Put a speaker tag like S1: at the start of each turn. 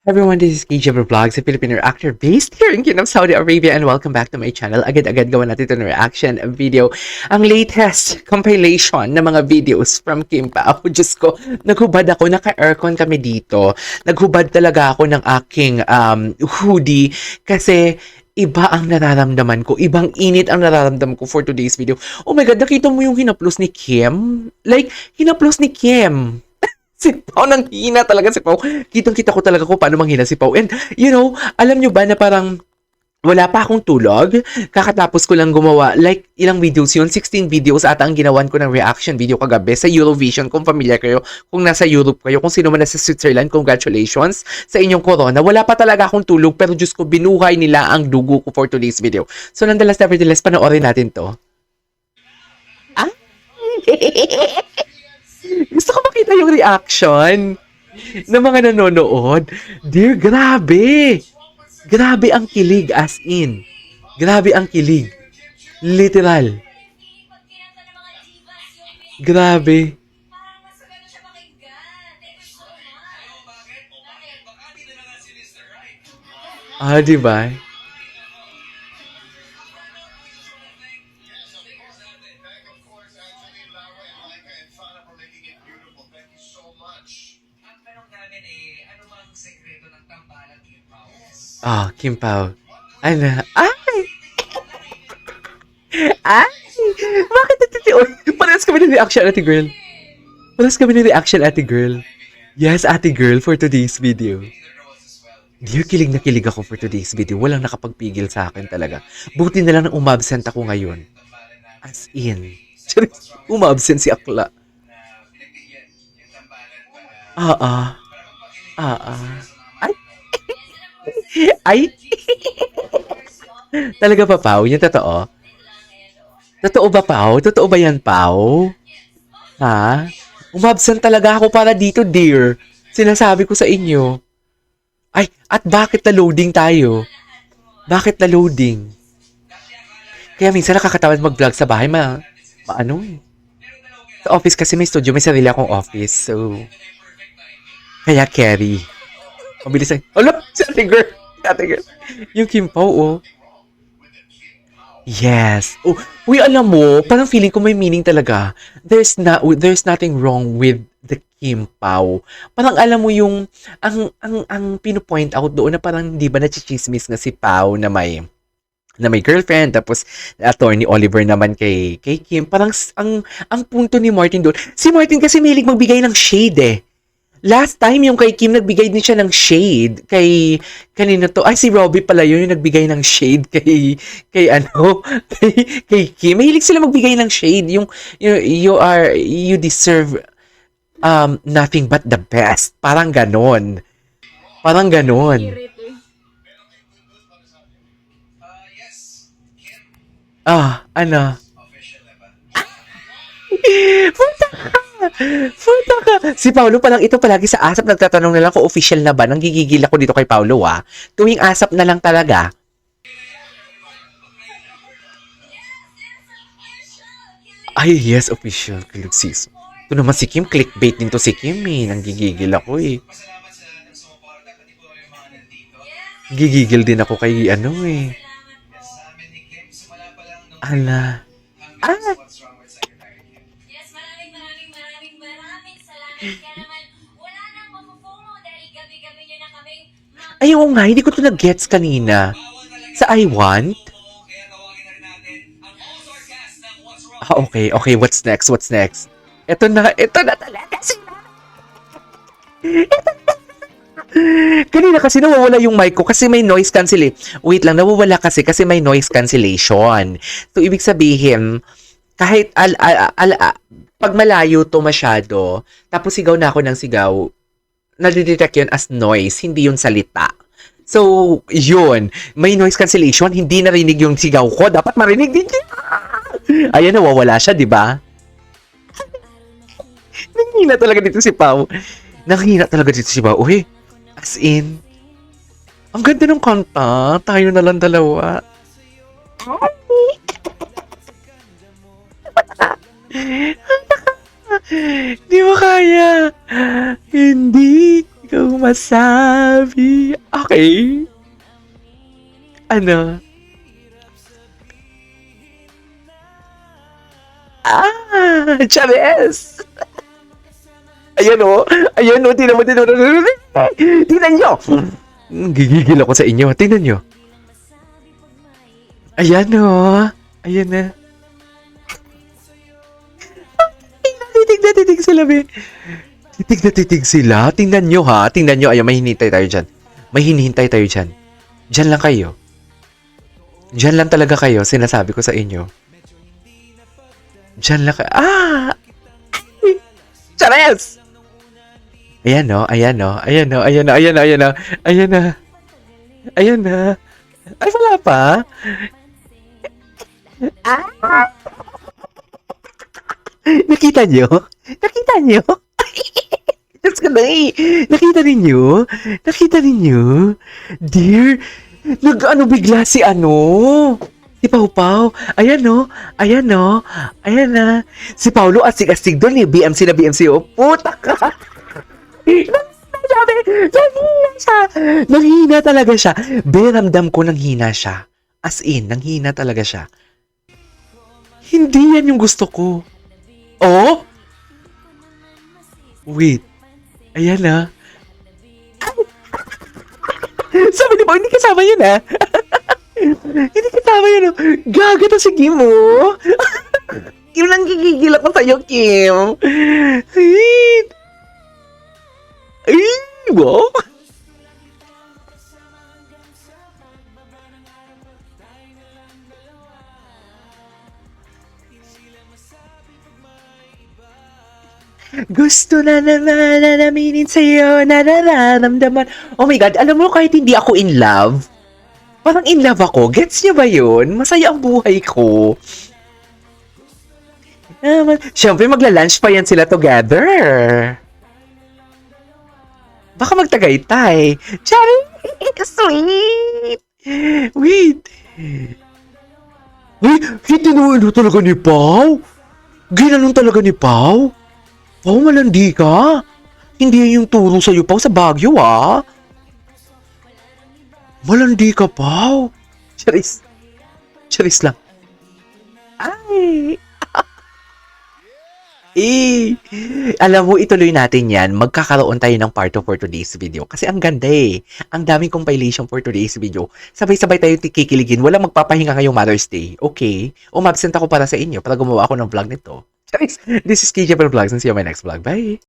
S1: Everyone, this is KJ Vlogs, a Filipino actor based here in Kingdom, Saudi Arabia, and welcome back to my channel. Agad-agad gawa natin ito ng reaction video. Ang latest compilation ng mga videos from Kim Pao. Diyos ko, naghubad ako, naka-aircon kami dito. Naghubad talaga ako ng aking hoodie kasi iba ang nararamdaman ko. Ibang init ang nararamdaman ko for today's video. Oh my God, nakita mo yung hinaplos ni Kim? Like, hinaplos ni Kim. Si Pao, nang hina talaga si Pao. Kitang-kita ko talaga kung paano manghina si Pao. And, you know, alam nyo ba na parang wala pa akong tulog? Kakatapos ko lang gumawa, like, ilang videos yun? 16 videos ata ang ginawan ko ng reaction video kagabi sa Eurovision. Kung familiar kayo, kung nasa Europe kayo, kung sino man nasa Switzerland, congratulations sa inyong corona. Wala pa talaga akong tulog, pero Diyos ko, binuhay nila ang dugo ko for today's video. So, nevertheless, panoorin natin to. Ah? Gusto ko makita yung reaction ng mga nanonood. Dear, grabe! Grabe ang kilig, as in. Grabe ang kilig. Literal. Grabe. Ah, diba? Ah, Kim Pao. Ano? Ay! Ay! Bakit natitiyo? Parehas kami ng reaction, ate girl. Parehas kami ng reaction, ate girl. Yes, ate girl, for today's video. Dear, kilig na kilig ako for today's video. Walang nakapagpigil sa akin talaga. Buti na lang na umabsent ako ngayon. As in. Umabsent si Akla. Ay! Ay! Talaga ba, Pao? Yung totoo? Totoo ba, Pao? Totoo ba yan, Pao? Ha? Umabsent talaga ako para dito, dear. Sinasabi ko sa inyo. Ay, at bakit na-loading tayo? Bakit na-loading? Kaya minsan nakakatamad mag-vlog sa bahay, maano eh. Sa office kasi may studio, may sarili akong office. So, kaya carry. Mabilis ay, ala, si ate girl. Yung Kim Pao, oh. Yes. Oh, uy, alam mo, parang feeling ko may meaning talaga. There's nothing wrong with the Kim Pao. Parang alam mo yung, ang pino-point out doon na parang di ba nachichismis nga si Pao na may girlfriend, tapos attorney Oliver naman kay Kim. Parang ang punto ni Martin doon, si Martin kasi mahilig magbigay ng shade eh. Last time, yung kay Kim, nagbigay din siya ng shade. Kanina to? Ay, si Robbie pala yun, yung nagbigay ng shade kay Kim. Mahilig sila magbigay ng shade. You deserve nothing but the best. Parang ganon. Ano? Punta ka. Si Paolo palang ito palagi sa ASAP nagtatanong na lang kung official na ba. Nanggigigil ako dito kay Paolo Tuwing ASAP na lang talaga. Ay, yes, official. Kilog season. Ito naman si Kim, clickbait din to si Kim eh. Nanggigigil ako eh. Gigigil din ako kay eh. Ala. Ay, oo nga, hindi ko ito nag-gets kanina. Sa I Want? Okay, what's next? Ito na talaga sila. Kanina kasi nawawala yung mic ko kasi may noise cancellation. Wait lang, nawawala kasi may noise cancellation. So, ibig sabihin, kahit pag malayo to masyado, tapos sigaw na ako ng sigaw, nadidetect yun as noise, hindi yun salita. So, yun. May noise cancellation, hindi narinig yung sigaw ko. Dapat marinig din siya. Ayan, nawawala siya, di ba? Nanghina talaga dito si Pao. Uy, as in, ang ganda ng kanta. Tayo na lang dalawa. Di mo kaya. Hindi ko masabi. Ano? Chavez! Ayan o. Ayan o. Tingnan mo. Tingnan nyo. Gigigil ako sa inyo. Tingnan nyo. Ayan o. Ayan na. Titig sila, be. Titig sila. Tingnan nyo, ha. Tingnan nyo. Ayan, may hinihintay tayo dyan. May hinihintay tayo dyan. Dyan lang kayo. Dyan lang talaga kayo. Sinasabi ko sa inyo. Dyan lang kayo. Chares! Ayan no. Ayan no. Ayan no. Ayan na. Ayan na. Ayan na. Ayan na. Ayan na. Ay, wala pa. Nakita nyo? Nakita nyo? Diyos ko na eh. Nakita ninyo? Nakita ninyo? Dear, nag-ano bigla si ano? Si Pau Pau. Ayan no. Ayan no. Ayan na. Si Paulo asig-asig doon eh. BMC na BMC. Oh, puta ka. Sabi, nanghina siya. Nanghina talaga siya. Beramdam ko nanghina siya. As in, nanghina talaga siya. Hindi yan yung gusto ko. Oh? Wait. Ayan na. Sabi ni Pao, hindi kasama yun ah. Hindi kasama yun. Gaga to si Kim oh. Kim lang gigigil ako sa'yo, Kim. Ay, wow. Gusto na naman na naminin sa'yo na nararamdaman. Oh my God, alam mo kahit hindi ako in love, parang in love ako. Gets niyo ba yun? Masaya ang buhay ko. Siyempre, magla-lunch pa yan sila together. Baka magtagaytay. Chari! Sweet! Wait. Ay, hindi na talaga ni Pao? Ginanon talaga ni Pao? Pao, malandi ka. Hindi yung turo sa'yo, Pao, sa Baguio, ah. Malandi ka, Pao. Charis. Charis lang. Ay. Alam mo, ituloy natin yan. Magkakaroon tayo ng part 2 for today's video. Kasi ang ganda eh. Ang daming compilation for today's video. Sabay-sabay tayo kikiligin. Walang magpapahinga ngayong Mother's Day. Okay? Umabsent ako para sa inyo para gumawa ako ng vlog nito. Charis. This is KJ Vlogs and see you on my next vlog. Bye!